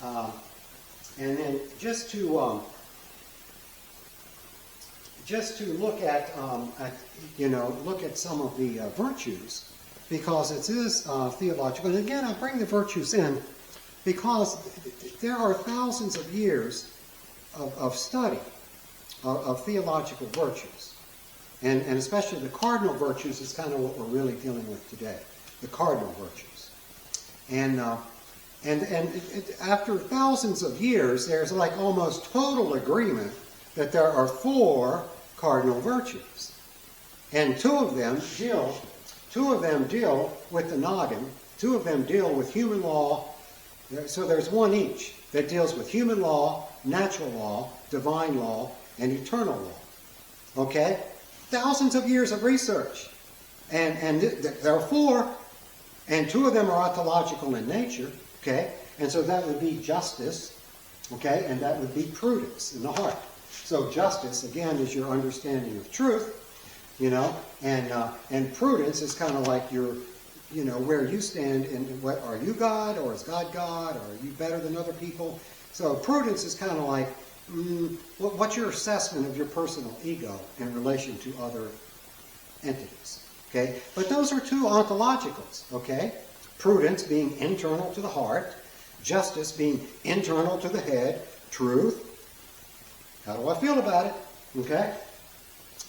And then just to look at, look at some of the virtues, because it is theological. And again, I bring the virtues in because there are thousands of years of study of theological virtues. And especially the cardinal virtues is kind of what we're really dealing with today, the cardinal virtues. And after thousands of years, there's like almost total agreement that there are 4 cardinal virtues. And two of them deal with the noggin, 2 of them deal with human law. So there's one each that deals with human law, natural law, divine law, and eternal law. Okay? Thousands of years of research. And there are 4, and 2 of them are ontological in nature. Okay? And so that would be justice, okay? And that would be prudence in the heart. So justice, again, is your understanding of truth, and prudence is kind of like your, where you stand in what, are you God, or is God God, or are you better than other people? So prudence is kind of like, what's your assessment of your personal ego in relation to other entities, okay? But those are 2 ontologicals, okay? Prudence being internal to the heart, justice being internal to the head, truth, how do I feel about it, okay?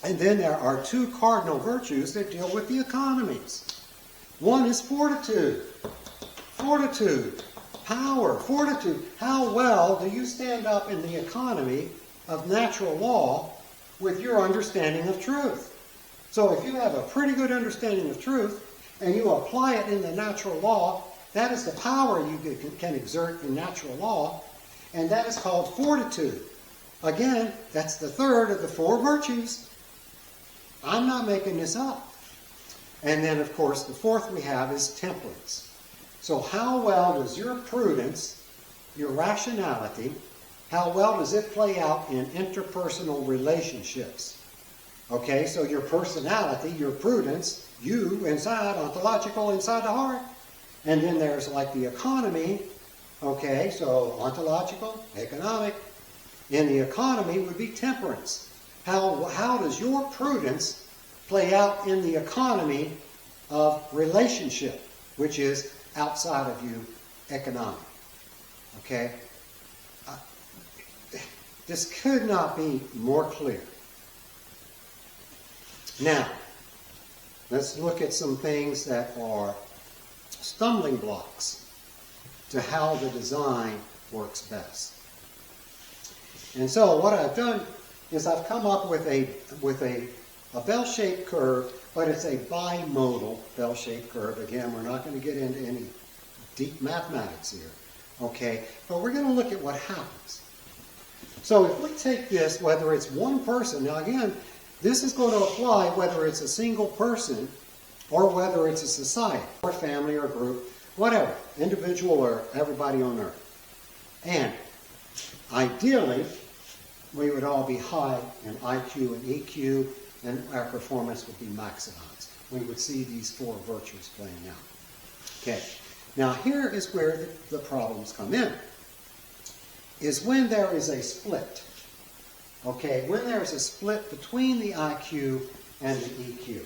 And then there are 2 cardinal virtues that deal with the economies. One is fortitude. Fortitude, power, fortitude. How well do you stand up in the economy of natural law with your understanding of truth? So if you have a pretty good understanding of truth and you apply it in the natural law, that is the power you can exert in natural law, and that is called fortitude. Again, that's the 3rd of the 4 virtues. I'm not making this up. And then, of course, the 4th we have is temperance. So how well does your prudence, your rationality, how well does it play out in interpersonal relationships? Okay, so your personality, your prudence, you inside, ontological inside the heart. And then there's like the economy, okay, so ontological, economic. In the economy would be temperance. How does your prudence play out in the economy of relationship, which is outside of you, economic? Okay? This could not be more clear. Now, let's look at some things that are stumbling blocks to how the design works best. And so what I've done is I've come up with a bell-shaped curve, but it's a bimodal bell-shaped curve. Again, we're not going to get into any deep mathematics here, okay? But we're going to look at what happens. So if we take this, whether it's one person, now again, this is going to apply whether it's a single person or whether it's a society or family or group, whatever, individual or everybody on earth. And ideally, we would all be high in IQ and EQ, and our performance would be maximized. We would see these 4 virtues playing out. Okay, now here is where the problems come in, is when there is a split. Okay, when there is a split between the IQ and the EQ.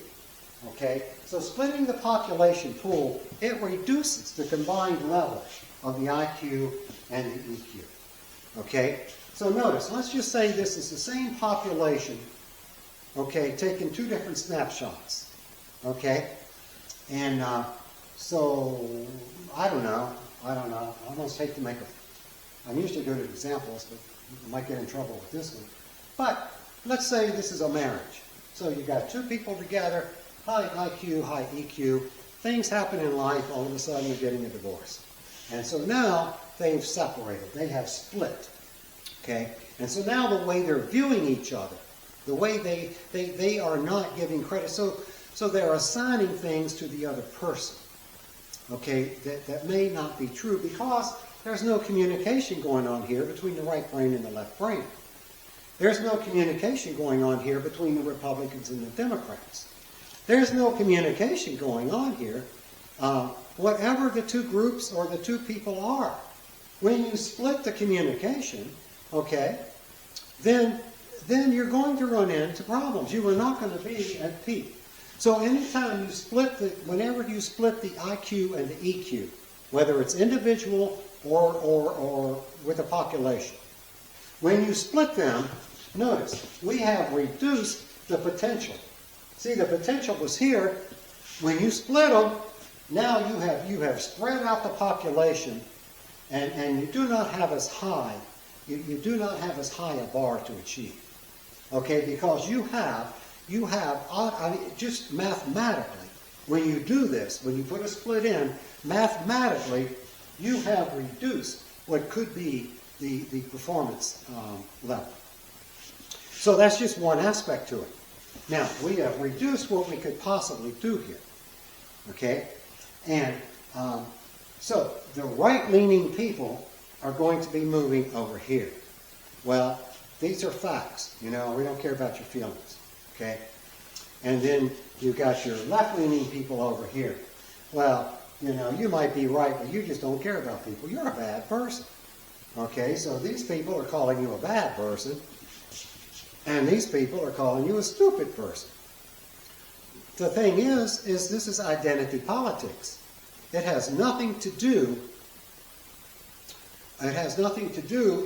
Okay, so splitting the population pool, it reduces the combined level of the IQ and the EQ. Okay, so notice, let's just say this is the same population, okay, taking 2 different snapshots. Okay, and so, I don't know, I almost hate to make I'm usually good at examples, but I might get in trouble with this one. But let's say this is a marriage. So you got 2 people together, high IQ, high EQ. Things happen in life, all of a sudden you're getting a divorce. And so now they've separated. They have split. Okay? And so now the way they're viewing each other, the way they are not giving credit. So they're assigning things to the other person. Okay? That may not be true because there's no communication going on here between the right brain and the left brain. There's no communication going on here between the Republicans and the Democrats. There's no communication going on here. Whatever the 2 groups or the 2 people are, when you split the communication, okay, then you're going to run into problems. You are not going to be at peace. So anytime you split whenever you split the IQ and the EQ, whether it's individual or with a population, when you split them, notice, we have reduced the potential. See, the potential was here. When you split them, now you have spread out the population, and you do not have as high, you do not have as high a bar to achieve. Okay, because you have, I mean, just mathematically, when you do this, when you put a split in, mathematically, you have reduced what could be the performance level. So that's just one aspect to it. Now, we have reduced what we could possibly do here. Okay? And so the right-leaning people are going to be moving over here. Well, these are facts. You know, we don't care about your feelings. Okay? And then you've got your left-leaning people over here. Well, you know, you might be right, but you just don't care about people. You're a bad person. Okay? So these people are calling you a bad person, and these people are calling you a stupid person. The thing is this is identity politics. It has nothing to do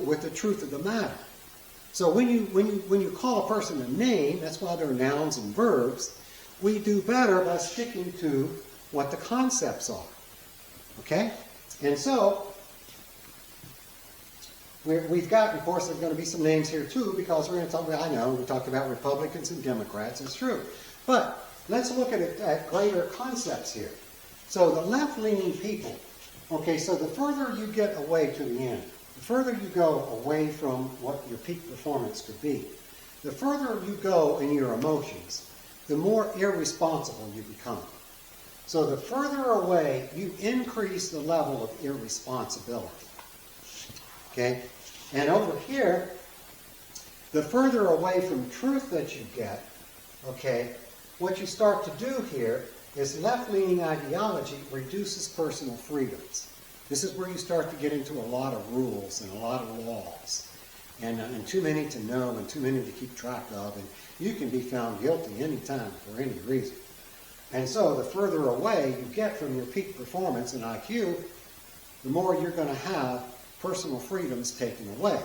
with the truth of the matter. So when you call a person a name, that's why they're nouns and verbs, we do better by sticking to what the concepts are. Okay? And so we've got, of course, there's going to be some names here too, because we're going to talk about, I know, we talked about Republicans and Democrats, it's true. But let's look at greater concepts here. So the left-leaning people, okay, so the further you get away to the end, the further you go away from what your peak performance could be, the further you go in your emotions, the more irresponsible you become. So the further away, you increase the level of irresponsibility. Okay? And over here, the further away from truth that you get, okay, what you start to do here is left-leaning ideology reduces personal freedoms. This is where you start to get into a lot of rules and a lot of laws, and too many to know and too many to keep track of, and you can be found guilty anytime for any reason. And so the further away you get from your peak performance and IQ, the more you're going to have personal freedoms taken away.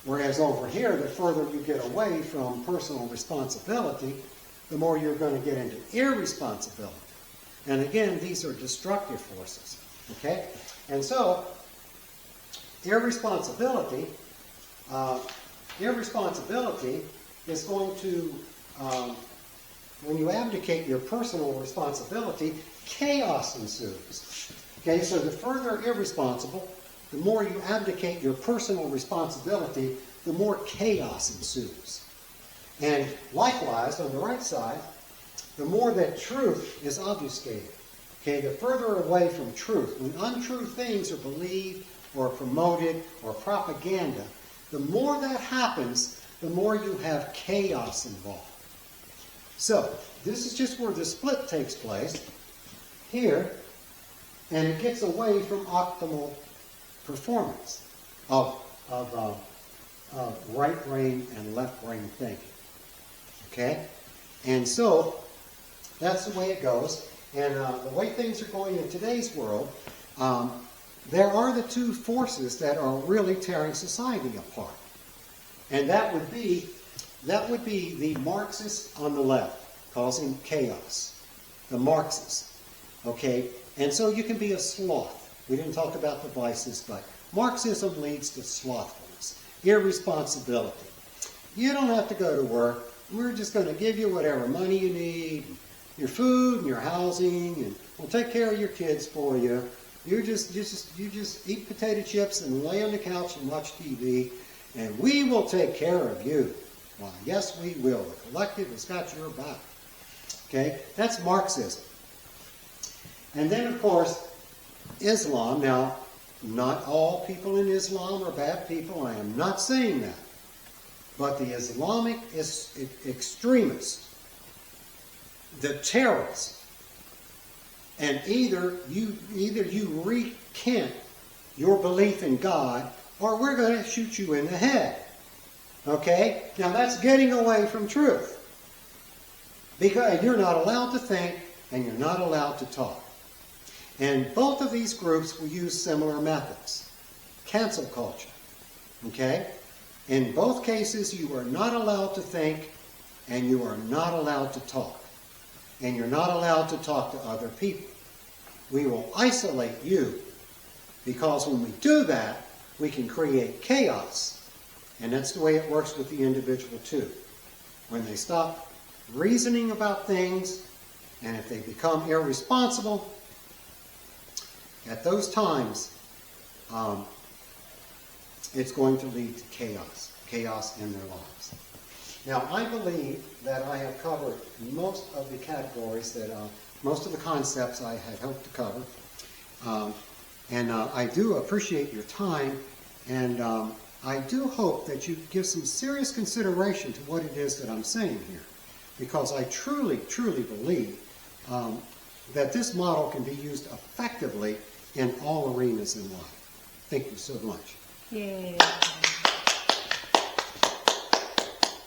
Whereas over here, the further you get away from personal responsibility, the more you're going to get into irresponsibility. And again, these are destructive forces. Okay? And so, irresponsibility is going to, when you abdicate your personal responsibility, chaos ensues. Okay, so the further irresponsible, the more you abdicate your personal responsibility, the more chaos ensues. And likewise, on the right side, the more that truth is obfuscated. Okay, the further away from truth, when untrue things are believed or promoted or propaganda, the more that happens, the more you have chaos involved. So, this is just where the split takes place, here, and it gets away from optimal performance of right brain and left brain thinking. Okay? And so, that's the way it goes. And the way things are going in today's world, there are the two forces that are really tearing society apart. And that would be the Marxists on the left, causing chaos. The Marxists. Okay? And so you can be a sloth. We didn't talk about the vices, but Marxism leads to slothfulness, irresponsibility. You don't have to go to work. We're just going to give you whatever money you need, your food and your housing, and we'll take care of your kids for you. You just eat potato chips and lay on the couch and watch TV, and we will take care of you. Why, yes, we will. The collective has got your back. Okay? That's Marxism. And then, of course, Islam. Now, not all people in Islam are bad people. I am not saying that. But the Islamic extremists, the terrorists, and either you recant your belief in God, or we're going to shoot you in the head. Okay? Now that's getting away from truth. Because you're not allowed to think, and you're not allowed to talk. And both of these groups will use similar methods. Cancel culture. Okay? In both cases, you are not allowed to think, and you are not allowed to talk. And you're not allowed to talk to other people. We will isolate you, because when we do that, we can create chaos. And that's the way it works with the individual too. When they stop reasoning about things, and if they become irresponsible, at those times, it's going to lead to chaos in their lives. Now, I believe that I have covered most of the categories, most of the concepts I had hoped to cover. And I do appreciate your time, and I do hope that you give some serious consideration to what it is that I'm saying here, because I truly, truly believe that this model can be used effectively in all arenas in life. Thank you so much. Yay.